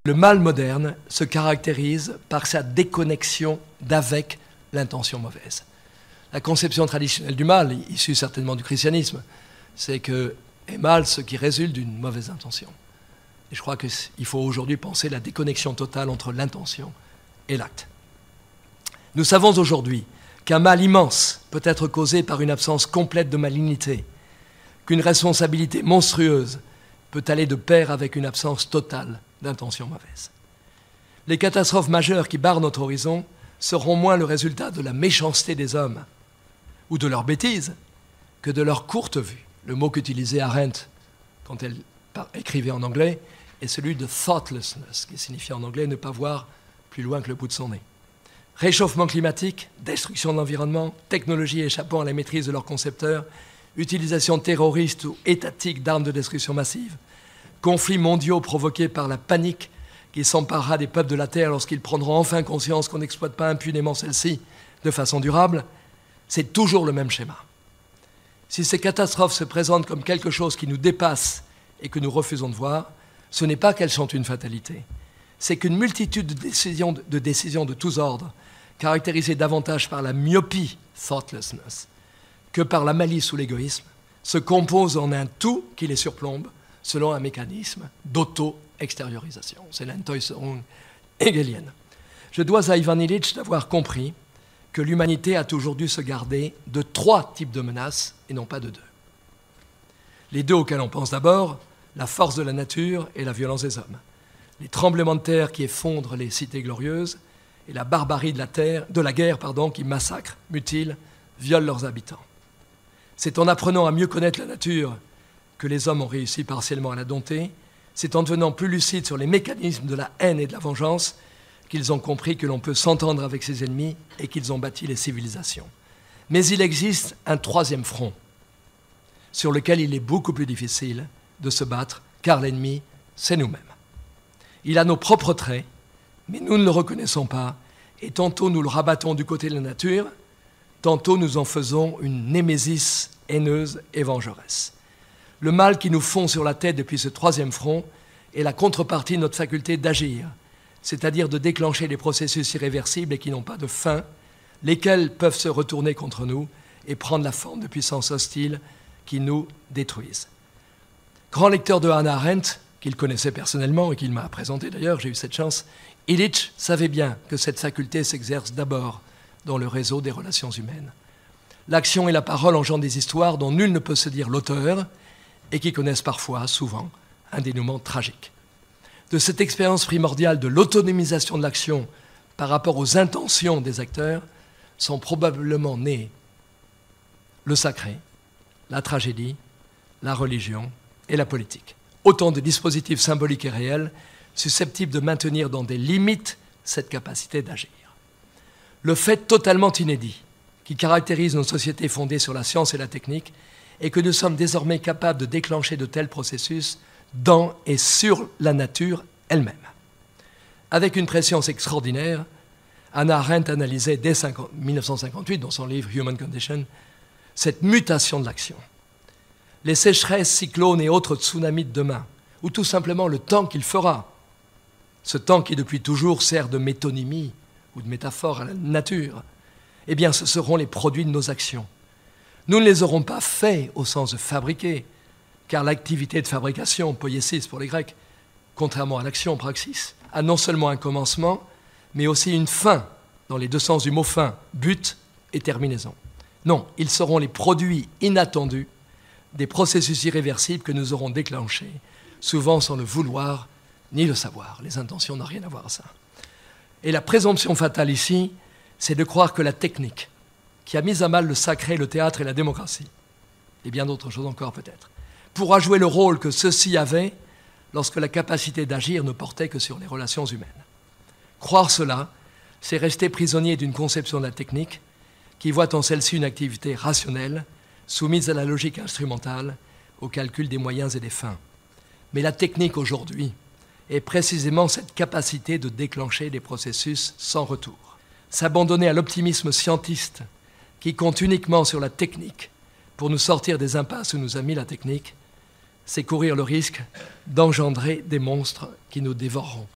Le mal moderne se caractérise par sa déconnexion d'avec l'intention mauvaise. La conception traditionnelle du mal, issue certainement du christianisme, c'est que est mal ce qui résulte d'une mauvaise intention. Et je crois qu'il faut aujourd'hui penser la déconnexion totale entre l'intention et l'acte. Nous savons aujourd'hui qu'un mal immense peut être causé par une absence complète de malignité, qu'une responsabilité monstrueuse peut aller de pair avec une absence totale d'intention mauvaise. Les catastrophes majeures qui barrent notre horizon seront moins le résultat de la méchanceté des hommes ou de leur bêtise que de leur courte vue. Le mot qu'utilisait Arendt quand elle écrivait en anglais est celui de thoughtlessness, qui signifie en anglais ne pas voir plus loin que le bout de son nez. Réchauffement climatique, destruction de l'environnement, technologies échappant à la maîtrise de leurs concepteurs, utilisation terroriste ou étatique d'armes de destruction massive, conflits mondiaux provoqués par la panique qui s'emparera des peuples de la Terre lorsqu'ils prendront enfin conscience qu'on n'exploite pas impunément celle-ci de façon durable, c'est toujours le même schéma. Si ces catastrophes se présentent comme quelque chose qui nous dépasse et que nous refusons de voir, ce n'est pas qu'elles sont une fatalité, c'est qu'une multitude de décisions de tous ordres, caractérisées davantage par la myopie, thoughtlessness, que par la malice ou l'égoïsme, se composent en un tout qui les surplombe selon un mécanisme d'auto-extériorisation. C'est l'Entäußerung hegelienne. Je dois à Ivan Illich d'avoir compris que l'humanité a toujours dû se garder de 3 types de menaces et non pas de 2. Les 2 auxquels on pense d'abord, la force de la nature et la violence des hommes. Les tremblements de terre qui effondrent les cités glorieuses et la barbarie de la guerre qui massacre, mutile, viole leurs habitants. C'est en apprenant à mieux connaître la nature que les hommes ont réussi partiellement à la dompter. C'est en devenant plus lucides sur les mécanismes de la haine et de la vengeance qu'ils ont compris que l'on peut s'entendre avec ses ennemis et qu'ils ont bâti les civilisations. Mais il existe un 3e front sur lequel il est beaucoup plus difficile de se battre, car l'ennemi, c'est nous-mêmes. Il a nos propres traits, mais nous ne le reconnaissons pas, et tantôt nous le rabattons du côté de la nature, tantôt nous en faisons une némésis haineuse et vengeresse. Le mal qui nous fond sur la tête depuis ce 3e front est la contrepartie de notre faculté d'agir, c'est-à-dire de déclencher des processus irréversibles et qui n'ont pas de fin, lesquels peuvent se retourner contre nous et prendre la forme de puissances hostiles qui nous détruisent. Grand lecteur de Hannah Arendt, qu'il connaissait personnellement et qu'il m'a présenté d'ailleurs, j'ai eu cette chance, Illich savait bien que cette faculté s'exerce d'abord dans le réseau des relations humaines. L'action et la parole engendrent des histoires dont nul ne peut se dire l'auteur et qui connaissent parfois, souvent, un dénouement tragique. De cette expérience primordiale de l'autonomisation de l'action par rapport aux intentions des acteurs sont probablement nés le sacré, la tragédie, la religion et la politique. Autant de dispositifs symboliques et réels susceptibles de maintenir dans des limites cette capacité d'agir. Le fait totalement inédit qui caractérise nos sociétés fondées sur la science et la technique est que nous sommes désormais capables de déclencher de tels processus dans et sur la nature elle-même. Avec une préscience extraordinaire, Hannah Arendt analysait dès 1958, dans son livre Human Condition, cette mutation de l'action. Les sécheresses, cyclones et autres tsunamis de demain, ou tout simplement le temps qu'il fera, ce temps qui depuis toujours sert de métonymie ou de métaphore à la nature, eh bien ce seront les produits de nos actions. Nous ne les aurons pas faits au sens de fabriquer, car l'activité de fabrication, poiesis pour les Grecs, contrairement à l'action, praxis, a non seulement un commencement, mais aussi une fin, dans les 2 sens du mot fin, but et terminaison. Non, ils seront les produits inattendus des processus irréversibles que nous aurons déclenchés, souvent sans le vouloir ni le savoir. Les intentions n'ont rien à voir à ça. Et la présomption fatale ici, c'est de croire que la technique, qui a mis à mal le sacré, le théâtre et la démocratie, et bien d'autres choses encore peut-être, pourra jouer le rôle que ceux-ci avaient lorsque la capacité d'agir ne portait que sur les relations humaines. Croire cela, c'est rester prisonnier d'une conception de la technique qui voit en celle-ci une activité rationnelle, soumise à la logique instrumentale, au calcul des moyens et des fins. Mais la technique aujourd'hui est précisément cette capacité de déclencher des processus sans retour. S'abandonner à l'optimisme scientiste qui compte uniquement sur la technique pour nous sortir des impasses où nous a mis la technique, c'est courir le risque d'engendrer des monstres qui nous dévoreront.